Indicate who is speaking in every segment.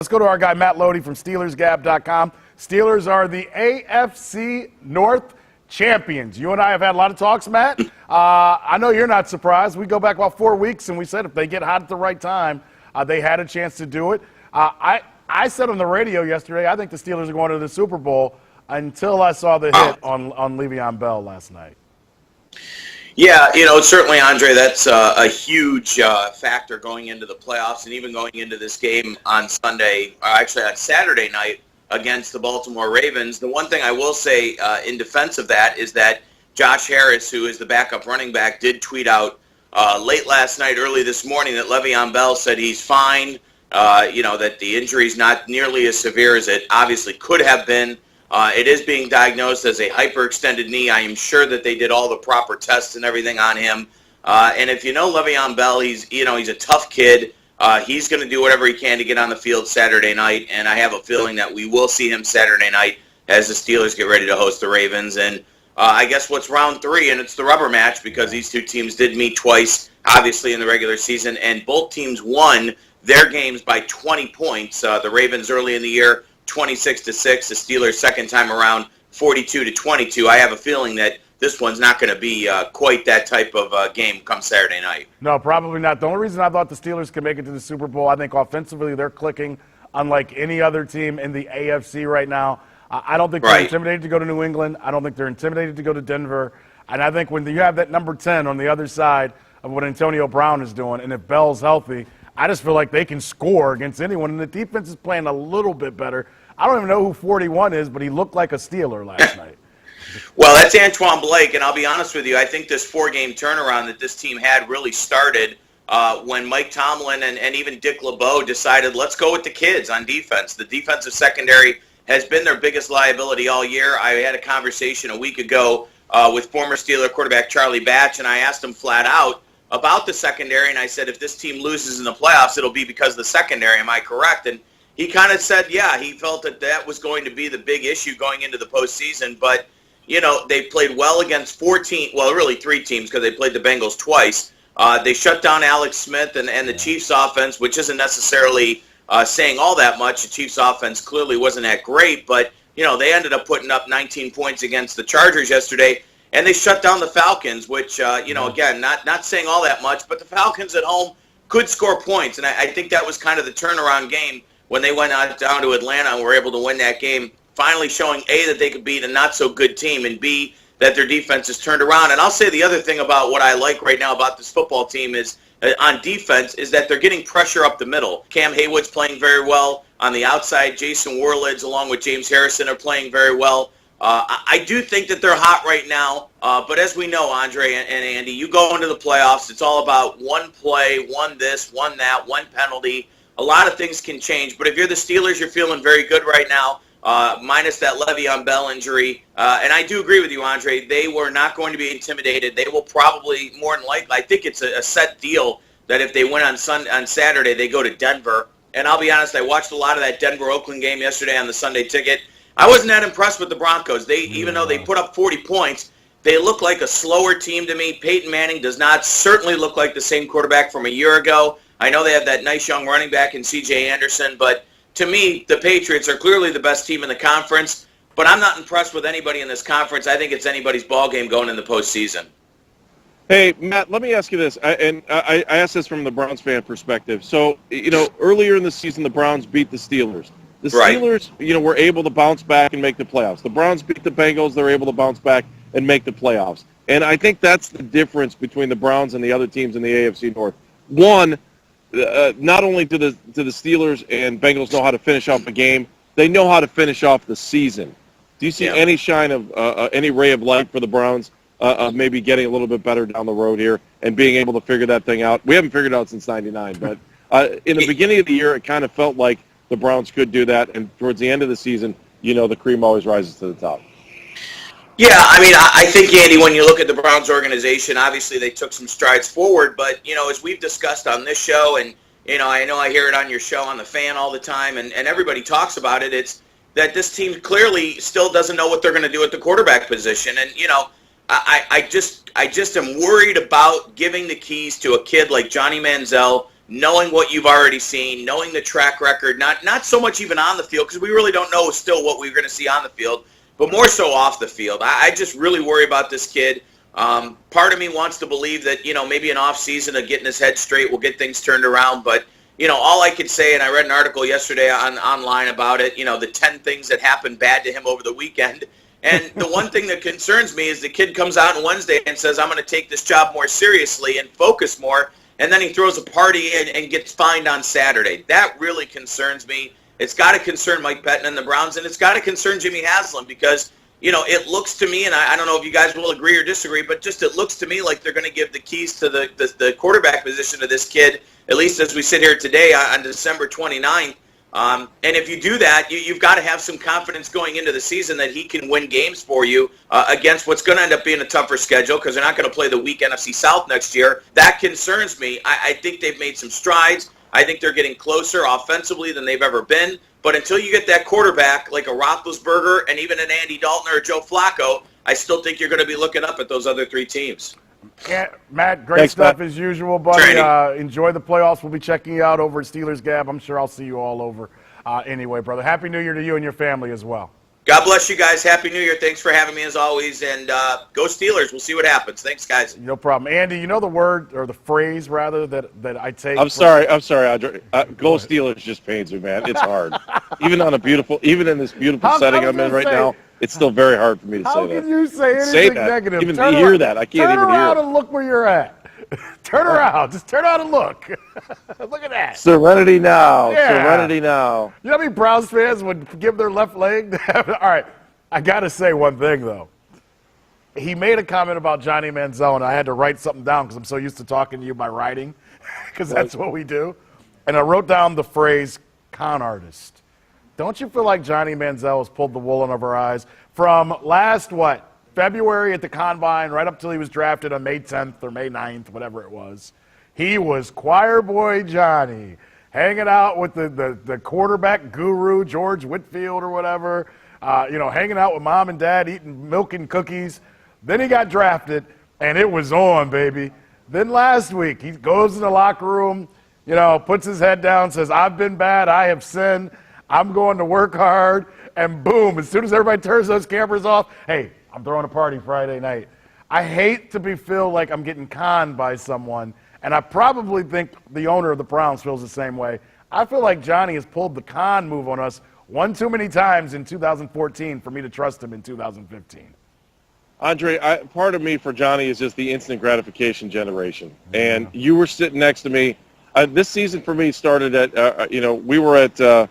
Speaker 1: Let's go to our guy Matt Lodi from SteelersGab.com. Steelers are the AFC North champions. You and I have had a lot of talks, Matt. I know you're not surprised. We go back about 4 weeks, and we said if they get hot at the right time, they had a chance to do it. I said on the radio yesterday, I think the Steelers are going to the Super Bowl until I saw the hit on Le'Veon Bell last night.
Speaker 2: Yeah, certainly, Andre, that's a huge factor going into the playoffs and even going into this game on Saturday night against the Baltimore Ravens. The one thing I will say in defense of that is that Josh Harris, who is the backup running back, did tweet out late last night, early this morning, that Le'Veon Bell said he's fine, that the injury's not nearly as severe as it obviously could have been. It is being diagnosed as a hyperextended knee. I am sure that they did all the proper tests and everything on him. And if you know Le'Veon Bell, he's a tough kid. He's going to do whatever he can to get on the field Saturday night, and I have a feeling that we will see him Saturday night as the Steelers get ready to host the Ravens. And I guess what's round 3, and it's the rubber match because these two teams did meet twice, obviously, in the regular season, and both teams won their games by 20 points. The Ravens early in the year, 26-6. The Steelers second time around, 42-22. I have a feeling that this one's not going to be quite that type of game come Saturday night.
Speaker 1: No, probably not. The only reason I thought the Steelers could make it to the Super Bowl, I think offensively they're clicking unlike any other team in the AFC right now. I don't think they're intimidated to go to New England. I don't think they're intimidated to go to Denver. And I think when you have that number 10 on the other side of what Antonio Brown is doing, and if Bell's healthy, I just feel like they can score against anyone, and the defense is playing a little bit better. I don't even know who 41 is, but he looked like a Steeler last night.
Speaker 2: Well, that's Antoine Blake, and I'll be honest with you, I think this 4-game turnaround that this team had really started when Mike Tomlin and even Dick LeBeau decided, let's go with the kids on defense. The defensive secondary has been their biggest liability all year. I had a conversation a week ago with former Steeler quarterback Charlie Batch, and I asked him flat out about the secondary, and I said, if this team loses in the playoffs, it'll be because of the secondary. Am I correct? And he kind of said, yeah, he felt that was going to be the big issue going into the postseason. But, they played well against 3 teams because they played the Bengals twice. They shut down Alex Smith and the Chiefs' offense, which isn't necessarily saying all that much. The Chiefs' offense clearly wasn't that great, but, they ended up putting up 19 points against the Chargers yesterday. And they shut down the Falcons, which, again, not saying all that much, but the Falcons at home could score points. And I think that was kind of the turnaround game when they went down to Atlanta and were able to win that game, finally showing, A, that they could beat a not-so-good team, and B, that their defense has turned around. And I'll say the other thing about what I like right now about this football team is, on defense, is that they're getting pressure up the middle. Cam Haywood's playing very well. On the outside, Jason Warlidge, along with James Harrison, are playing very well. I do think that they're hot right now, but as we know, Andre and Andy, you go into the playoffs, it's all about one play, one this, one that, one penalty. A lot of things can change, but if you're the Steelers, you're feeling very good right now, minus that Le'Veon Bell injury. And I do agree with you, Andre. They were not going to be intimidated. They will probably, more than likely, I think it's a set deal that if they win on Saturday, they go to Denver. And I'll be honest, I watched a lot of that Denver-Oakland game yesterday on the Sunday Ticket. I wasn't that impressed with the Broncos. Even though they put up 40 points, they look like a slower team to me. Peyton Manning does not certainly look like the same quarterback from a year ago. I know they have that nice young running back in C.J. Anderson, but to me, the Patriots are clearly the best team in the conference, but I'm not impressed with anybody in this conference. I think it's anybody's ball game going in the postseason.
Speaker 3: Hey, Matt, let me ask you this, and I asked this from the Browns fan perspective. So, earlier in the season, the Browns beat the Steelers. The Steelers, were able to bounce back and make the playoffs. The Browns beat the Bengals. They're able to bounce back and make the playoffs. And I think that's the difference between the Browns and the other teams in the AFC North. One, not only do the Steelers and Bengals know how to finish off a game, they know how to finish off the season. Do you see any shine of any ray of light for the Browns of maybe getting a little bit better down the road here and being able to figure that thing out? We haven't figured it out since '99, but in the beginning of the year, it kind of felt like the Browns could do that, and towards the end of the season, the cream always rises to the top.
Speaker 2: Yeah, I think, Andy, when you look at the Browns organization, obviously they took some strides forward, but, as we've discussed on this show, and, I know I hear it on your show on The Fan all the time, and everybody talks about it, it's that this team clearly still doesn't know what they're going to do at the quarterback position. And, I just am worried about giving the keys to a kid like Johnny Manziel, knowing what you've already seen, knowing the track record, not so much even on the field, because we really don't know still what we're going to see on the field, but more so off the field. I just really worry about this kid. Part of me wants to believe that, maybe an off season of getting his head straight will get things turned around, but all I could say, and I read an article yesterday online about it, the 10 things that happened bad to him over the weekend. And the one thing that concerns me is the kid comes out on Wednesday and says, I'm going to take this job more seriously and focus more. And then he throws a party and gets fined on Saturday. That really concerns me. It's got to concern Mike Pettin and the Browns, and it's got to concern Jimmy Haslam because, it looks to me, and I don't know if you guys will agree or disagree, but just it looks to me like they're going to give the keys to the quarterback position to this kid, at least as we sit here today on December 29th. And if you do that, you've got to have some confidence going into the season that he can win games for you against what's going to end up being a tougher schedule because they're not going to play the weak NFC South next year. That concerns me. I think they've made some strides. I think they're getting closer offensively than they've ever been. But until you get that quarterback like a Roethlisberger and even an Andy Dalton or a Joe Flacco, I still think you're going to be looking up at those other three teams.
Speaker 1: Yeah, Matt, great stuff as usual, buddy. Enjoy the playoffs. We'll be checking you out over at Steelers Gab. I'm sure I'll see you all over anyway, brother. Happy New Year to you and your family as well.
Speaker 2: God bless you guys. Happy New Year. Thanks for having me as always. And go Steelers. We'll see what happens. Thanks, guys.
Speaker 1: No problem. Andy, you know the word or the phrase, rather, that I take?
Speaker 3: I'm sorry, Audrey. Go Steelers just pains me, man. It's hard. even in this beautiful setting I'm in right now, it's still very hard for me to say that.
Speaker 1: How can you say anything negative?
Speaker 3: Even to hear that, I can't even hear it.
Speaker 1: Turn around and look where you're at. Turn around. Just turn around and look. Look at that.
Speaker 3: Serenity now.
Speaker 1: Yeah.
Speaker 3: Serenity now.
Speaker 1: You know how many Browns fans would give their left leg to have it? All right. I got to say one thing, though. He made a comment about Johnny Manziel, and I had to write something down because I'm so used to talking to you by writing because that's what we do. And I wrote down the phrase con artist. Don't you feel like Johnny Manziel has pulled the wool over our eyes from last, February at the Combine, right up till he was drafted on May 10th or May 9th, whatever it was. He was choir boy Johnny, hanging out with the quarterback guru, George Whitfield or whatever, hanging out with mom and dad, eating milk and cookies. Then he got drafted, and it was on, baby. Then last week, he goes in the locker room, puts his head down, says, I've been bad, I have sinned, I'm going to work hard, and boom, as soon as everybody turns those cameras off, hey, I'm throwing a party Friday night. I hate to feel like I'm getting conned by someone, and I probably think the owner of the Browns feels the same way. I feel like Johnny has pulled the con move on us one too many times in 2014 for me to trust him in 2015.
Speaker 3: Andre, part of me for Johnny is just the instant gratification generation. And you were sitting next to me. This season for me started at, we were at a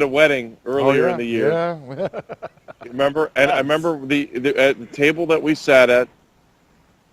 Speaker 3: wedding earlier in the year.
Speaker 1: Yeah.
Speaker 3: Remember? And I remember at the table that we sat at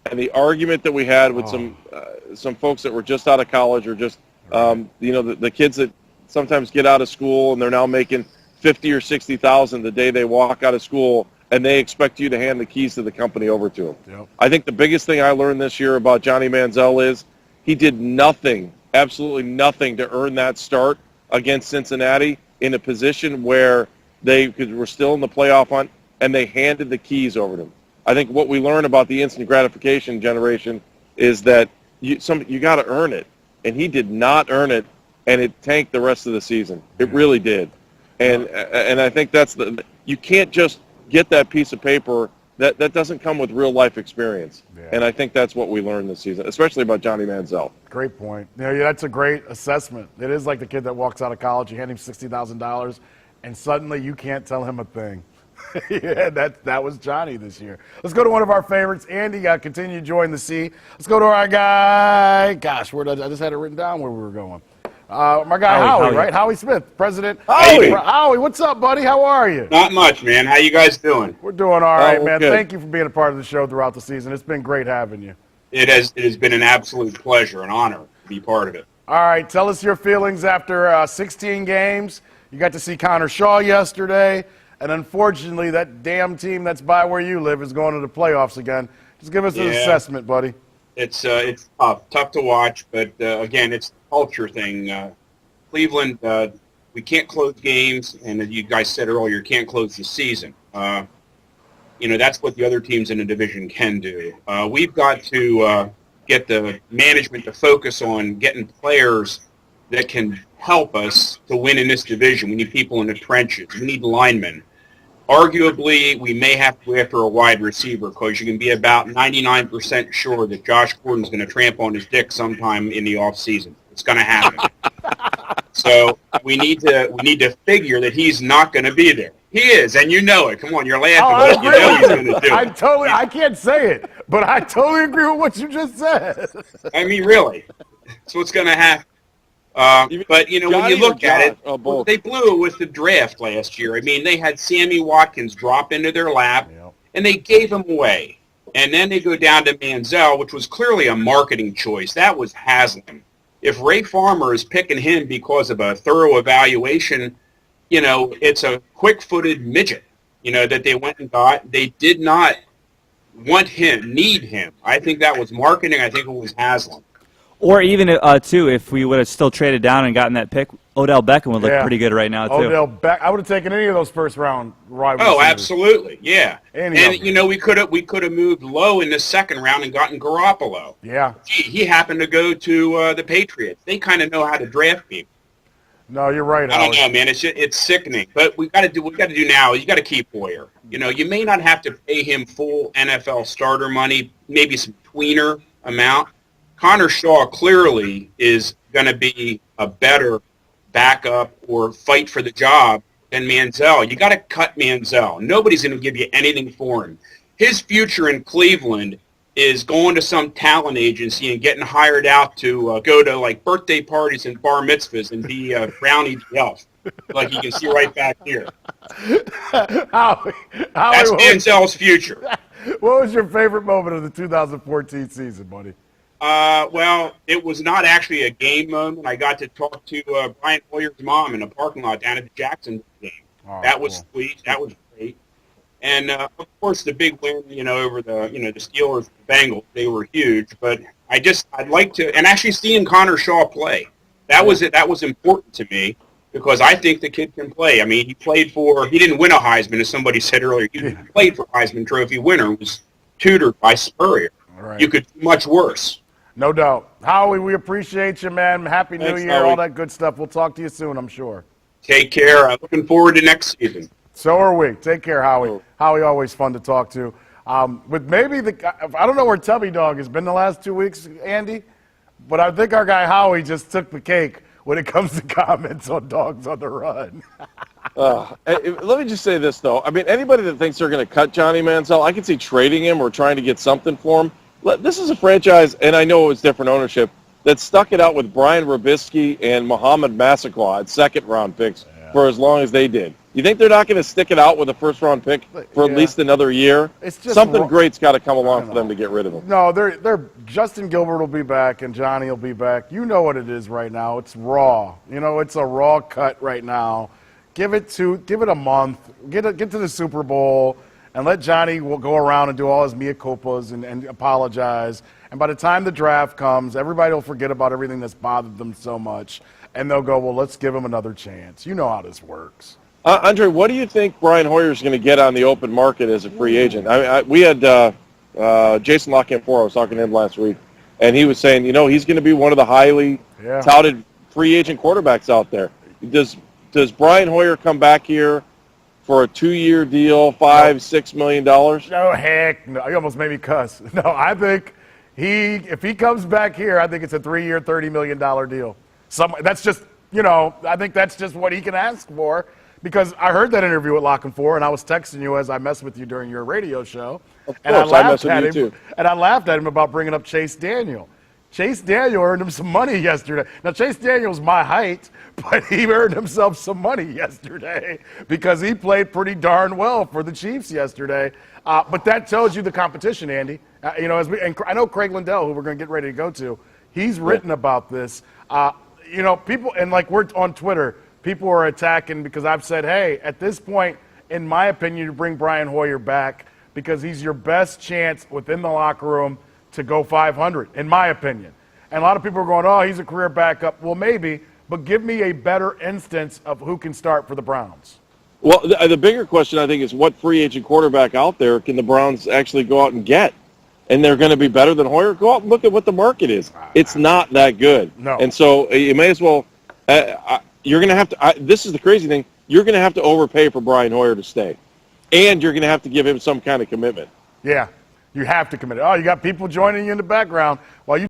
Speaker 3: and the argument that we had with some folks that were just out of college or just, the kids that sometimes get out of school and they're now making $50,000 or $60,000 the day they walk out of school, and they expect you to hand the keys to the company over to them.
Speaker 1: Yep.
Speaker 3: I think the biggest thing I learned this year about Johnny Manziel is he did nothing, absolutely nothing, to earn that start against Cincinnati in a position where they were still in the playoff hunt, and they handed the keys over to him. I think what we learn about the instant gratification generation is that you got to earn it, and he did not earn it, and it tanked the rest of the season. It really did, and I think you can't just get that piece of paper. That doesn't come with real life experience, and I think that's what we learned this season, especially about Johnny Manziel.
Speaker 1: Great point. Yeah, that's a great assessment. It is like the kid that walks out of college, you hand him $60,000, and suddenly you can't tell him a thing. Yeah, that was Johnny this year. Let's go to one of our favorites. Andy, continue enjoying the sea. Let's go to our guy. Gosh, I just had it written down where we were going. My guy Howie, right? Howie Smith, president. Howie, what's up, buddy? How are you?
Speaker 4: Not much, man. How you guys doing?
Speaker 1: We're doing all right, man.
Speaker 3: Good.
Speaker 1: Thank you for being a part of the show throughout the season. It's been great having you.
Speaker 4: It has been an absolute pleasure, an honor to be part of it.
Speaker 1: All right, tell us your feelings after 16 games. You got to see Connor Shaw yesterday, and unfortunately, that damn team that's by where you live is going to the playoffs again. Just give us an assessment, buddy.
Speaker 4: It's tough to watch, but again, it's the culture thing. Cleveland, we can't close games, and as you guys said earlier, can't close the season. That's what the other teams in the division can do. We've got to get the management to focus on getting players that can help us to win in this division. We need people in the trenches. We need linemen. Arguably, we may have to go after a wide receiver because you can be about 99% sure that Josh Gordon's going to tramp on his dick sometime in the offseason. It's going to happen. So we need to figure that he's not going to be there. He is, and you know it. Come on, you're laughing, but you know he's going to do it.
Speaker 1: I can't say it, but I totally agree with what you just said.
Speaker 4: I mean, really. That's what's going to happen. But, you know, when you look at it, they blew it with the draft last year. I mean, they had Sammy Watkins drop into their lap, and they gave him away. And then they go down to Manziel, which was clearly a marketing choice. That was Haslam. If Ray Farmer is picking him because of a thorough evaluation, you know, it's a quick-footed midget, you know, that they went and got. They did not need him. I think that was marketing. I think it was Haslam.
Speaker 5: Or even, too, if we would have still traded down and gotten that pick, Odell Beckham would look pretty good right now, too.
Speaker 1: I would have taken any of those first-round wide receivers.
Speaker 4: Oh, absolutely, yeah. And you know, we could have moved low in the second round and gotten Garoppolo.
Speaker 1: Yeah.
Speaker 4: Gee, he happened to go to the Patriots. They kind of know how to draft people.
Speaker 1: No, you're right.
Speaker 4: I don't know, man. It's sickening. But we got to do now. You got to keep Hoyer. You know, you may not have to pay him full NFL starter money, maybe some tweener amount. Connor Shaw clearly is going to be a better backup or fight for the job than Manziel. You got to cut Manziel. Nobody's going to give you anything for him. His future in Cleveland is going to some talent agency and getting hired out to go to like birthday parties and bar mitzvahs and be Brownie the elf, like you can see right back here.
Speaker 1: Howie,
Speaker 4: that's Manziel's future.
Speaker 1: What was your favorite moment of the 2014 season, buddy?
Speaker 4: Well, it was not actually a game moment. I got to talk to Brian Hoyer's mom in a parking lot down at the Jackson game.
Speaker 1: Oh,
Speaker 4: that was sweet. That was great. And, of course, the big win, you know, over the Steelers, the Bengals, they were huge. But I'd like to, and actually seeing Connor Shaw play, that was it. That was important to me because I think the kid can play. I mean, he didn't win a Heisman, as somebody said earlier. He played for Heisman Trophy winner, was tutored by Spurrier.
Speaker 1: Right.
Speaker 4: You could do much worse.
Speaker 1: No doubt. Howie, we appreciate you, man. Happy New Year,
Speaker 4: Howie.
Speaker 1: all that good stuff. We'll talk to you soon, I'm sure.
Speaker 4: Take care. I'm looking forward to next season.
Speaker 1: So are we. Take care, Howie. Howie, always fun to talk to. With maybe I don't know where Tubby Dog has been the last 2 weeks, Andy, but I think our guy Howie just took the cake when it comes to comments on Dogs on the Run.
Speaker 3: Let me just say this, though. I mean, anybody that thinks they're going to cut Johnny Manziel, I can see trading him or trying to get something for him. This is a franchise, and I know it was different ownership, that stuck it out with Brian Robisky and Mohamed Massaquoi at second-round picks for as long as they did. You think they're not going to stick it out with a first-round pick for at least another year?
Speaker 1: It's just
Speaker 3: something great's got to come along for them to get rid of him.
Speaker 1: No, they're Justin Gilbert will be back and Johnny will be back. You know what it is right now. It's raw. You know, it's a raw cut right now. Give it a month. Get to the Super Bowl. And let Johnny go around and do all his mea culpas and apologize. And by the time the draft comes, everybody will forget about everything that's bothered them so much. And they'll go, well, let's give him another chance. You know how this works.
Speaker 3: Andre, what do you think Brian Hoyer's going to get on the open market as a free agent? We had Jason Lockenfora. I was talking to him last week. And he was saying, you know, he's going to be one of the highly touted free agent quarterbacks out there. Does Brian Hoyer come back here for a 2-year deal, $5-6 million?
Speaker 1: No, heck no. You almost made me cuss. No, I think if he comes back here, I think it's a 3-year, $30 million deal. That's just, you know, I think that's just what he can ask for. Because I heard that interview with Lockenfora, and I was texting you as I messed with you during your radio show.
Speaker 3: Of course, I messed with you too.
Speaker 1: And I laughed at him about bringing up Chase Daniel. Chase Daniel earned him some money yesterday. Now, Chase Daniel's my height, but he earned himself some money yesterday because he played pretty darn well for the Chiefs yesterday. But that tells you the competition, Andy. You know, and I know Craig Lindell, who we're going to get ready to go to, he's written about this. You know, people, and like we're on Twitter, people are attacking because I've said, hey, at this point, in my opinion, you bring Brian Hoyer back because he's your best chance within the locker room to go 500, in my opinion. And a lot of people are going, oh, he's a career backup. Well, maybe, but give me a better instance of who can start for the Browns.
Speaker 3: Well, the bigger question, I think, is what free agent quarterback out there can the Browns actually go out and get? and they're going to be better than Hoyer, go out and look at what the market is. It's not that good.
Speaker 1: No.
Speaker 3: And so you may as well you're going to have to this is the crazy thing. You're going to have to overpay for Brian Hoyer to stay. And you're going to have to give him some kind of commitment.
Speaker 1: Yeah, you have to commit. Oh, you got people joining you in the background while you